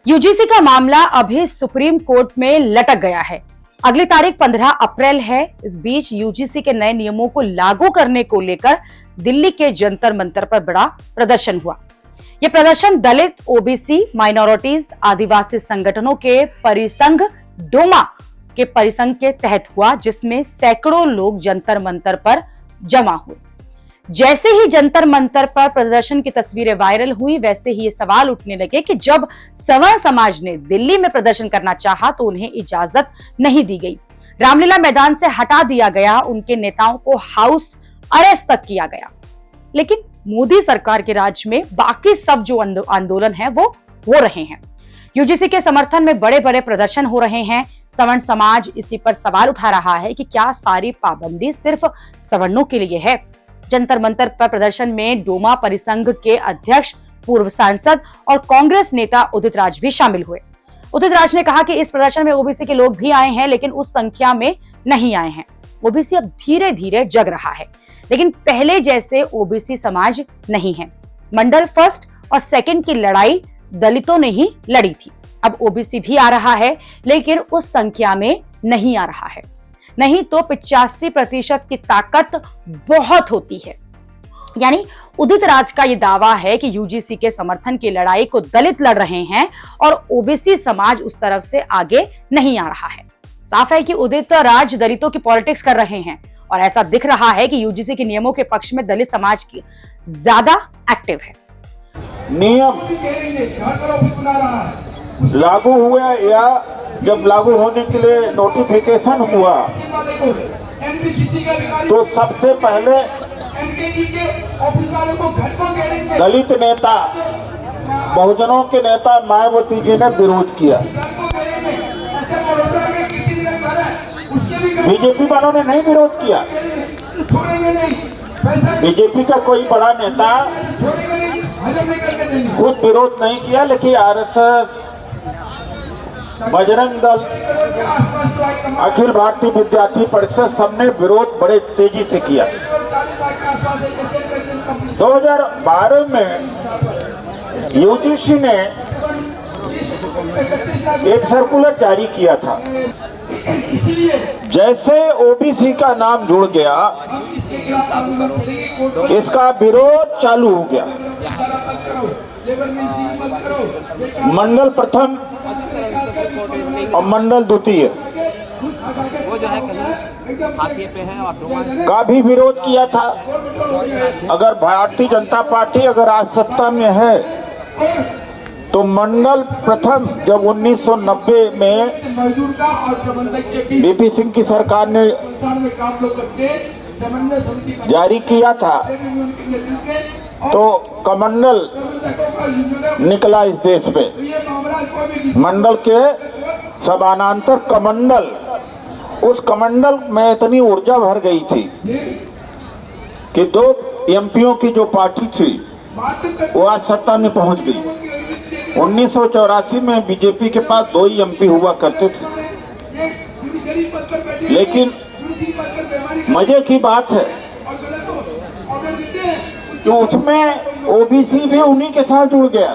UGC का मामला अभी सुप्रीम कोर्ट में लटक गया है। अगली तारीख 15 अप्रैल है। इस बीच यूजीसी के नए नियमों को लागू करने को लेकर दिल्ली के जंतर मंतर पर बड़ा प्रदर्शन हुआ। यह प्रदर्शन दलित, ओबीसी, माइनॉरिटीज, आदिवासी संगठनों के परिसंघ डोमा के परिसंघ के तहत हुआ, जिसमें सैकड़ों लोग जंतर मंतर पर जमा हुए। जैसे ही जंतर मंतर पर प्रदर्शन की तस्वीरें वायरल हुई, वैसे ही ये सवाल उठने लगे कि जब सवर्ण समाज ने दिल्ली में प्रदर्शन करना चाहा तो उन्हें इजाजत नहीं दी गई। रामलीला मैदान से हटा दिया गया, उनके नेताओं को हाउस अरेस्ट तक किया गया। लेकिन मोदी सरकार के राज में बाकी सब जो आंदोलन है वो हो रहे हैं। यूजीसी के समर्थन में बड़े बड़े प्रदर्शन हो रहे हैं। सवर्ण समाज इसी पर सवाल उठा रहा है कि क्या सारी पाबंदी सिर्फ सवर्णों के लिए है। जंतर मंतर पर प्रदर्शन में डोमा परिसंघ के अध्यक्ष, पूर्व सांसद और कांग्रेस नेता उदित राज भी शामिल हुए। उदित राज ने कहा कि इस प्रदर्शन में ओबीसी के लोग भी आए हैं, लेकिन उस संख्या में नहीं आए हैं। ओबीसी अब धीरे धीरे जग रहा है, लेकिन पहले जैसे ओबीसी समाज नहीं है। मंडल फर्स्ट और सेकंड की लड़ाई दलितों ने ही लड़ी थी। अब ओबीसी भी आ रहा है, लेकिन उस संख्या में नहीं आ रहा है। नहीं तो 85% की ताकत बहुत होती है। यानी उदित राज का यह दावा है कि यूजीसी के समर्थन की लड़ाई को दलित लड़ रहे हैं और ओबीसी समाज उस तरफ से आगे नहीं आ रहा है। साफ है कि उदित राज दलितों की पॉलिटिक्स कर रहे हैं और ऐसा दिख रहा है कि यूजीसी के नियमों के पक्ष में दलित समाज की ज्यादा एक्टिव है। नियम लागू हुआ या जब लागू होने के लिए नोटिफिकेशन हुआ तो सबसे पहले दलित नेता, बहुजनों के नेता मायावती जी ने विरोध किया। बीजेपी वालों ने नहीं विरोध किया। बीजेपी का कोई बड़ा नेता खुद विरोध नहीं किया, लेकिन आरएसएस, बजरंग दल, अखिल भारतीय विद्यार्थी परिषद सबने विरोध बड़े तेजी से किया। 2012 में यूजीसी ने एक सर्कुलर जारी किया था। जैसे ओबीसी का नाम जुड़ गया, इसका विरोध चालू हो गया। मंडल प्रथम और मंडल द्वितीय वो जो है कहीं हाशिए पे है और का भी विरोध किया था। अगर भारतीय जनता पार्टी अगर आज सत्ता में है तो मंडल प्रथम जब 1990 में बीपी सिंह की सरकार ने जारी किया था तो कमंडल निकला इस देश में। मंडल के समानांतर कमंडल, उस कमंडल में इतनी ऊर्जा भर गई थी कि 2 एमपीओं की जो पार्टी थी वो आज सत्ता में पहुंच गई। 1984 में बीजेपी के पास 2 ही एमपी हुआ करते थे, लेकिन मजे की बात है कि उसमें ओबीसी भी उन्हीं के साथ जुड़ गया।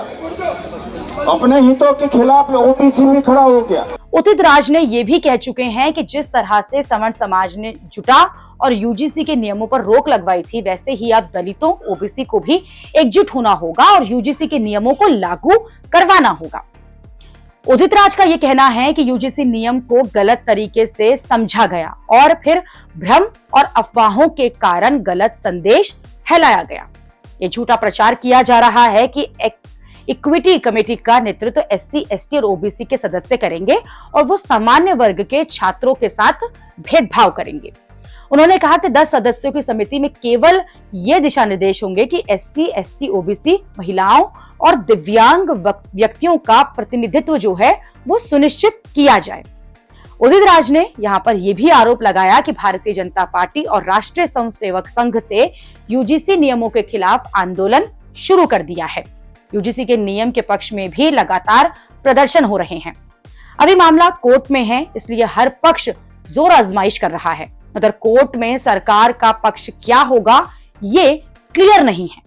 अपने हितों के खिलाफ ओबीसी भी खड़ा हो गया। उदित राज ने यह भी कह चुके हैं कि जिस तरह से सवर्ण समाज ने जुटा और यूजीसी के नियमों पर रोक लगवाई थी, वैसे ही अब दलितों, ओबीसी को भी एकजुट होना होगा और यूजीसी के नियमों को लागू करवाना होगा। उदित राज का यह कहना है कि यूजीसी नियम को गलत तरीके से समझा गया और फिर भ्रम और अफवाहों के कारण गलत संदेश फैलाया गया। ये झूठा प्रचार किया जा रहा है कि इक्विटी कमेटी का नेतृत्व एससी, एसटी और ओबीसी के सदस्य करेंगे और वो सामान्य वर्ग के छात्रों के साथ भेदभाव करेंगे। उन्होंने कहा कि 10 सदस्यों की समिति में केवल ये दिशा निर्देश होंगे कि एससी, एसटी, ओबीसी, महिलाओं और दिव्यांग व्यक्तियों का प्रतिनिधित्व जो है वो सुनिश्चित किया जाए। उदित राज ने यहाँ पर यह भी आरोप लगाया कि भारतीय जनता पार्टी और राष्ट्रीय स्वयंसेवक संघ से यूजीसी नियमों के खिलाफ आंदोलन शुरू कर दिया है। यूजीसी के नियम के पक्ष में भी लगातार प्रदर्शन हो रहे हैं। अभी मामला कोर्ट में है, इसलिए हर पक्ष जोर आजमाइश कर रहा है, मगर कोर्ट में सरकार का पक्ष क्या होगा ये क्लियर नहीं है।